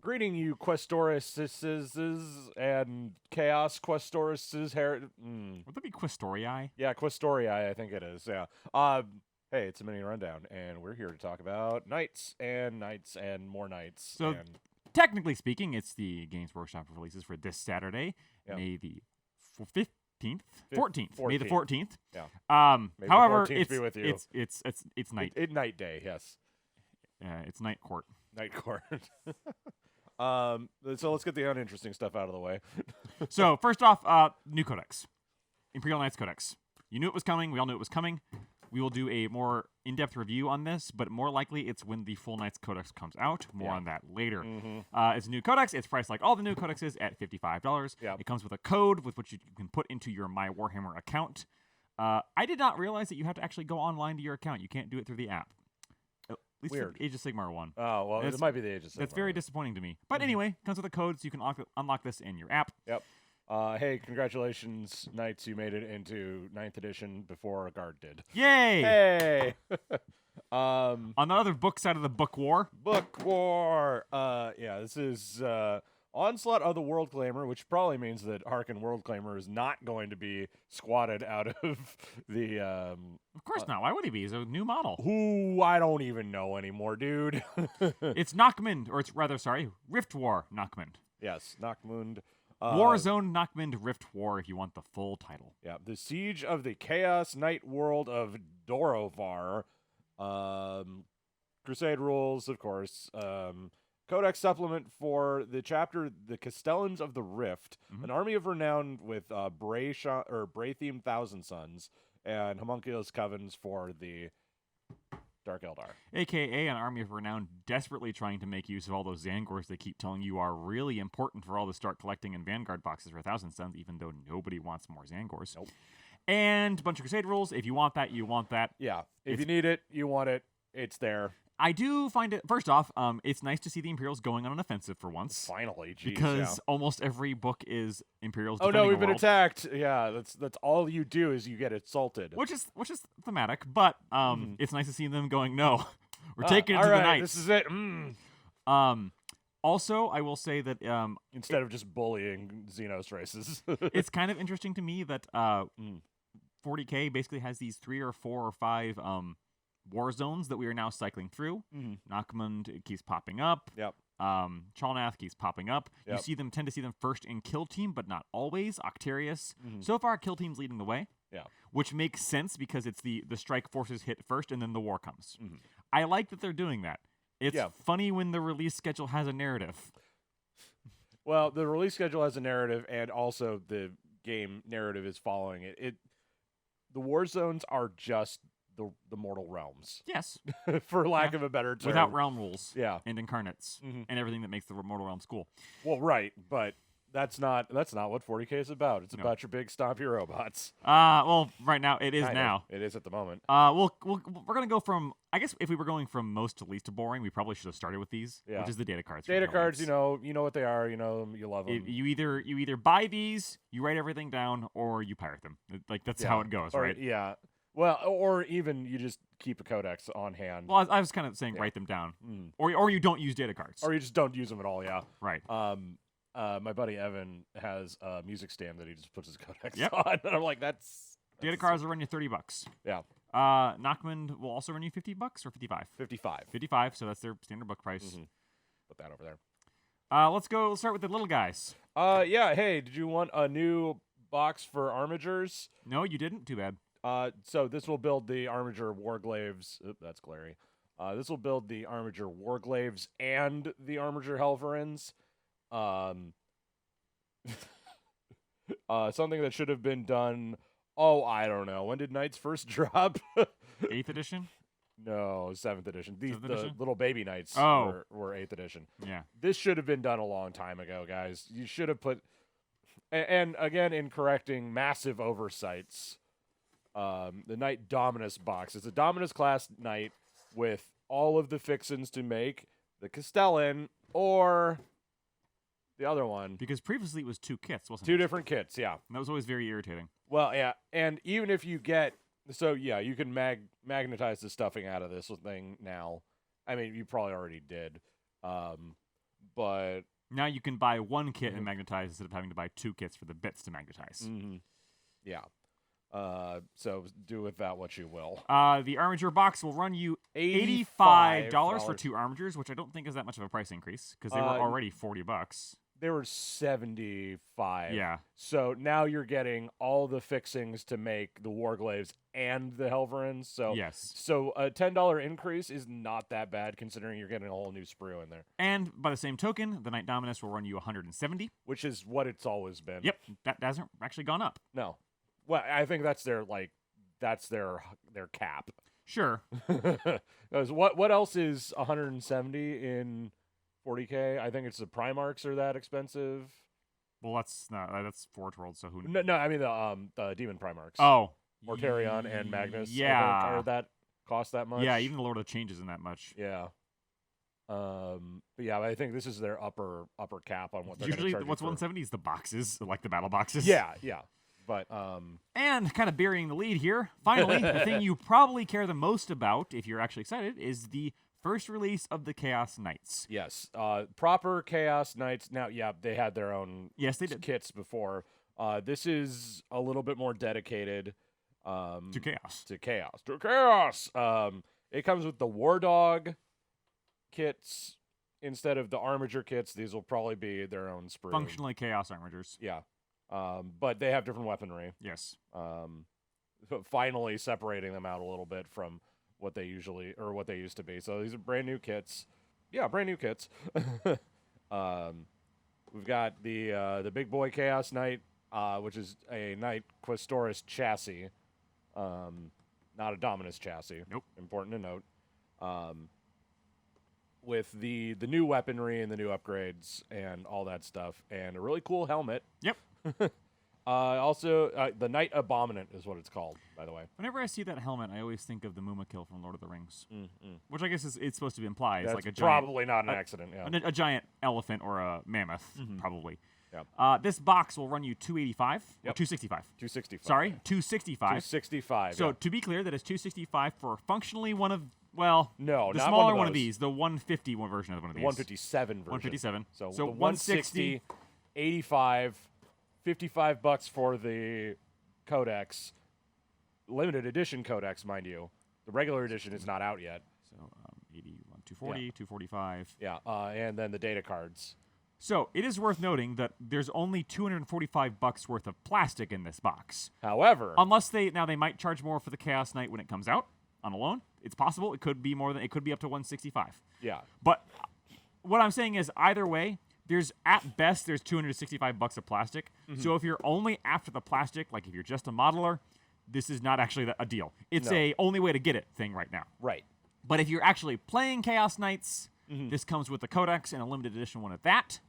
Greeting you, Questorises and Chaos Questorises. Would that be Questorii? Yeah, Questorii, I think it is. Yeah. Hey, it's a mini rundown, and we're here to talk about knights and more knights. So, and technically speaking, it's the Games Workshop releases for this Saturday, May the 15th, 14th, May the 14th. Yeah. May however, the 14th be with you. It's night. Night day, yes. It's night court. Night court. So let's get the uninteresting stuff out of the way. So first off, new Codex, Imperial Knights Codex. You knew it was coming. We all knew it was coming. We will do a more in-depth review on this, but more likely it's when the full Knights Codex comes out. More on that later. It's a new Codex. It's priced like all the new Codexes at $55. Yeah. It comes with a code with which you can put into your My Warhammer account. I did not realize that you have to actually go online to your account. You can't do it through the app. At least Weird. For Age of Sigmar 1. Oh, well, it might be the Age of Sigmar. That's very disappointing to me. But anyway, comes with a code, so you can unlock this in your app. Yep. Hey, congratulations, Knights. You made it into 9th edition before a guard did. Yay! Hey! On the other book side of the book war. Book war! Yeah, this is Onslaught of the World Claimer, which probably means that Harkin World Claimer is not going to be squatted out of the... Of course not. Why would he be? He's a new model. Who I don't even know anymore, dude. It's Nachmund, or it's rather, Rift War Nachmund. Yes, Nachmund. Warzone Nachmund Rift War, if you want the full title. Yeah, the Siege of the Chaos Knight World of Dorovar. Crusade rules, of course. Codex supplement for the chapter, The Castellans of the Rift, an army of renown with Bray-themed Thousand Sons, and Homunculus Covens for the Dark Eldar. AKA an army of renown desperately trying to make use of all those Zangors they keep telling you are really important for all the start collecting and Vanguard boxes for Thousand Sons, even though nobody wants more Zangors. Nope. And a bunch of Crusade rules. If you want that, you want that. Yeah. If you need it, you want it, it's there. I do find it, first off, it's nice to see the Imperials going on an offensive for once. Finally, geez, because almost every book is Imperials. Oh no, we've the been world. attacked. Yeah, that's all you do is you get assaulted. Which is thematic, but it's nice to see them going, no, we're taking it to all the right, Knights. This is it. Also, I will say that instead of just bullying Xenos races, it's kind of interesting to me that 40K basically has these 3 or 4 or 5 war zones that we are now cycling through. Nachmund keeps popping up. Yep. Chalnath keeps popping up. Yep. You tend to see them first in Kill Team, but not always. Octarius. So far, Kill Team's leading the way. Yeah. Which makes sense because it's the strike forces hit first and then the war comes. I like that they're doing that. It's funny when the release schedule has a narrative. Well, the release schedule has a narrative, and also the game narrative is following it. The war zones are just the mortal realms. Yes. For lack of a better term. Without realm rules. Yeah. And incarnates. And everything that makes the mortal realms cool. Well, right, but that's not what 40K is about. It's about your big stompy robots. Well, right now it is now. It is at the moment. We're gonna go from, I guess if we were going from most to least boring, we probably should have started with these, which is the data cards. Data cards, you know what they are. You know them, you love them. You either buy these, you write everything down, or you pirate them. Like that's how it goes, right? Yeah. Well, or even you just keep a codex on hand. Well, I was kind of saying write them down, or you don't use data cards, or you just don't use them at all. Yeah. Right. My buddy Evan has a music stand that he just puts his codex on, and I'm like, that's data cards will run you $30. Yeah. Nachmund will also run you $50 or 55. 55. 55. So that's their standard book price. Put that over there. Let's start with the little guys. Yeah. Hey, did you want a new box for Armagers? No, you didn't. Too bad. So this will build the Armager Warglaves. That's glary. This will build the Armager Warglaves and the Armager Helverins. Something that should have been done. Oh, I don't know. When did Knights first drop? 8th edition? No, 7th edition. The edition? little baby Knights Oh. were 8th edition. Yeah. This should have been done a long time ago, guys. You should have put... And again, in correcting massive oversights, the Knight Dominus box. It's a Dominus class Knight with all of the fixins to make the Castellan or the other one. Because previously it was 2 kits, wasn't it? 2 different kits, yeah. And that was always very irritating. Well, yeah, and even if you get... So, yeah, you can magnetize the stuffing out of this thing now. I mean, you probably already did. but Now you can buy one kit and magnetize instead of having to buy 2 kits for the bits to magnetize. yeah. So do with that what you will. The Armager box will run you $85 for 2 Armagers, which I don't think is that much of a price increase because they were already $40. They were $75. Yeah. So now you're getting all the fixings to make the Warglaives and the Helverins. So Yes. So a $10 increase is not that bad considering you're getting a whole new sprue in there, And by the same token, the Knight Dominus will run you $170. which is what it's always been. Yep, that hasn't actually gone up. No. Well, I think that's their cap. Sure. 'Cause what else is 170 in 40K? I think it's the Primarchs are that expensive. Well, that's Forge World, so who knows? No, I mean the Demon Primarchs. Oh. Mortarion and Magnus. Yeah. I think, are that cost that much? Yeah, even the Lord of the Change isn't that much. Yeah. But yeah, I think this is their upper cap on what they're Usually, gonna charge what's you for. 170 is the boxes, like the battle boxes. Yeah. But And kind of burying the lead here, finally, the thing you probably care the most about, if you're actually excited, is the first release of the Chaos Knights. yes, proper Chaos Knights. Now, yeah, they had their own Yes, they did. kits before. This is a little bit more dedicated To Chaos. To Chaos. It comes with the War Dog kits instead of the Armager kits. These will probably be their own sprue. Functionally Chaos Armagers. Yeah. But they have different weaponry. Yes. Finally separating them out a little bit from what they used to be. So these are brand new kits. Yeah, brand new kits. We've got the big boy Chaos Knight, which is a Knight Questoris chassis, not a Dominus chassis. Nope. Important to note. With the new weaponry and the new upgrades and all that stuff, and a really cool helmet. Yep. Also, the Knight Abominant is what it's called, by the way. Whenever I see that helmet, I always think of the Mumakil from Lord of the Rings, which I guess it's supposed to be implied. It's That's like a probably not an accident. Yeah. a giant elephant or a mammoth, probably. Yep. This box will run you $285 or Yep. $265. 265. Sorry, $265. 265. So yeah. to be clear, that is $265 for functionally one of the not smaller one of one of those. these, the 150 version of one of The these. 157 version. 157. So, So the 160, 85, $55 for the Codex, limited edition Codex, mind you. The regular edition is not out yet. So 81, 240, 245. Yeah, and then the data cards. So it is worth noting that there's only $245 worth of plastic in this box. However, Unless they might charge more for the Chaos Knight when it comes out on a loan. It's possible. It could be more than it could be up to 165. yeah, But what I'm saying is either way, there's $265 of plastic. So if you're only after the plastic, like if you're just a modeler, this is not actually a deal. It's No. a only way to get it thing right now. right. But if you're actually playing Chaos Knights, this comes with the Codex and a limited edition one of that,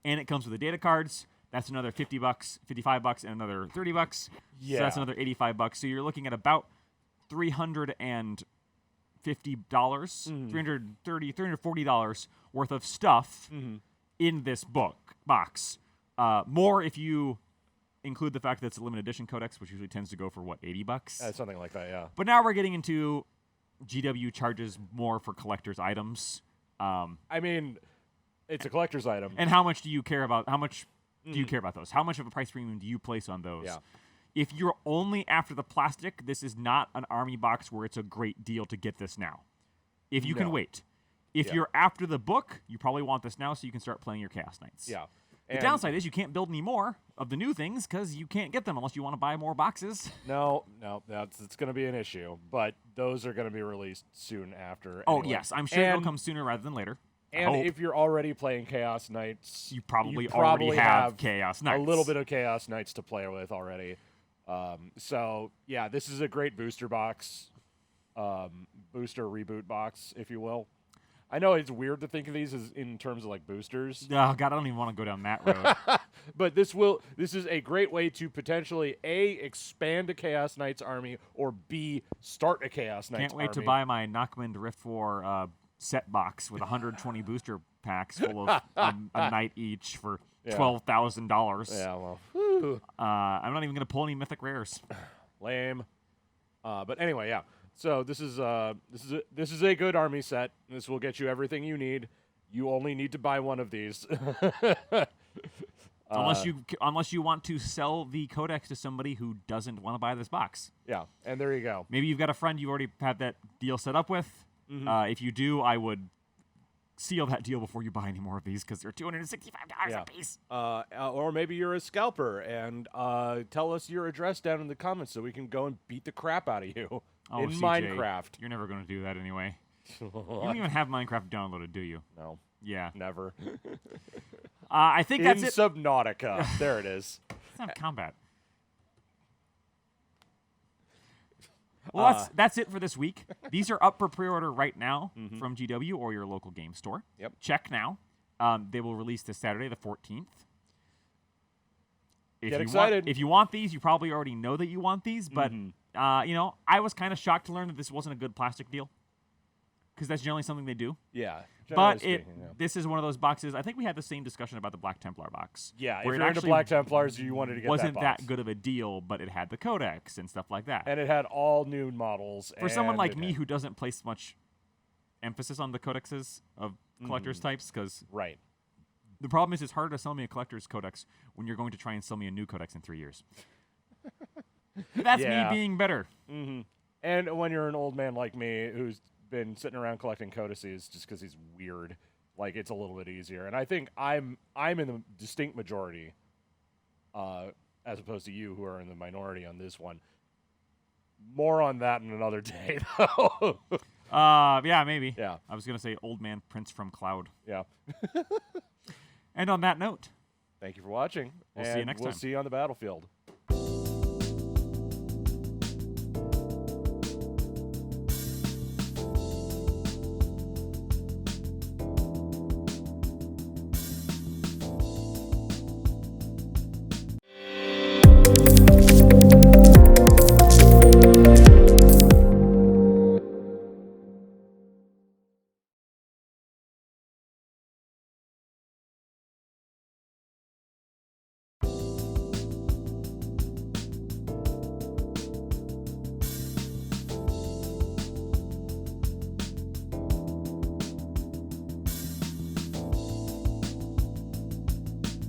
and it comes with the data cards. That's another $50, $55, and another $30. Yeah. So that's another $85. So you're looking at about $350, $340 worth of stuff in this box. More if you include the fact that it's a limited edition Codex, which usually tends to go for $80. Something like that, yeah. But now we're getting into GW charges more for collector's items. I mean, it's a collector's item. And how much do you care about? How much do you care about those? How much of a price premium do you place on those? Yeah. If you're only after the plastic, this is not an army box where it's a great deal to get this now. If you can No. wait. If Yeah. you're after the book, you probably want this now so you can start playing your Chaos Knights. Yeah. The And downside is you can't build any more of the new things because you can't get them unless you want to buy more boxes. No, it's going to be an issue. But those are going to be released soon after. Oh, anyway. yes. I'm sure it'll And- come sooner rather than later. I And hope. if you're already playing Chaos Knights, You probably probably already have Chaos Knights. a little bit of Chaos Knights to play with already. So yeah, this is a great booster box, booster reboot box, if you will. I know it's weird to think of these as in terms of like boosters, Oh, God, I don't even want to go down that road. but this is a great way to potentially A, expand a Chaos Knights army, or B, start a Chaos Knights Can't wait to army. buy my Nachmund Rift War set box with 120 booster packs full of a knight each for Yeah. $12,000. Yeah, well, whew. I'm not even going to pull any mythic rares. Lame. But anyway, yeah. So this is a good army set. This will get you everything you need. You only need to buy one of these. Unless you want to sell the Codex to somebody who doesn't want to buy this box. Yeah, and there you go. Maybe you've got a friend you already had that deal set up with. If you do, I would seal that deal before you buy any more of these because they're $265 a piece. Or maybe you're a scalper and tell us your address down in the comments so we can go and beat the crap out of you in CJ, Minecraft. You're never going to do that anyway. You don't even have Minecraft downloaded, do you? No. Yeah. Never. I think that's in it. Subnautica. There it is. It's not combat. Well, that's it for this week. These are up for pre-order right now from GW or your local game store. Yep. Check now. They will release this Saturday, the 14th. Get excited. If you want these, you probably already know that you want these. But, I was kind of shocked to learn that this wasn't a good plastic deal. Because that's generally something they do. Yeah. But speaking, this is one of those boxes. I think we had the same discussion about the Black Templar box. Yeah, if where you're into Black Templars, you wanted to get wasn't that box. that good of a deal, but it had the Codex and stuff like that. And it had all new models. For someone like me who doesn't place much emphasis on the Codexes of collector's types, because right. the problem is it's harder to sell me a collector's Codex when you're going to try and sell me a new Codex in 3 years. That's me being better. And when you're an old man like me who's been sitting around collecting codices just because he's weird, like it's a little bit easier. And I think I'm in the distinct majority, as opposed to you who are in the minority on this one. More on that in another day, though. Yeah, maybe. Yeah. I was gonna say old man Prince from Cloud. Yeah. And on that note, thank you for watching. We'll see you next time. We'll see you on the battlefield.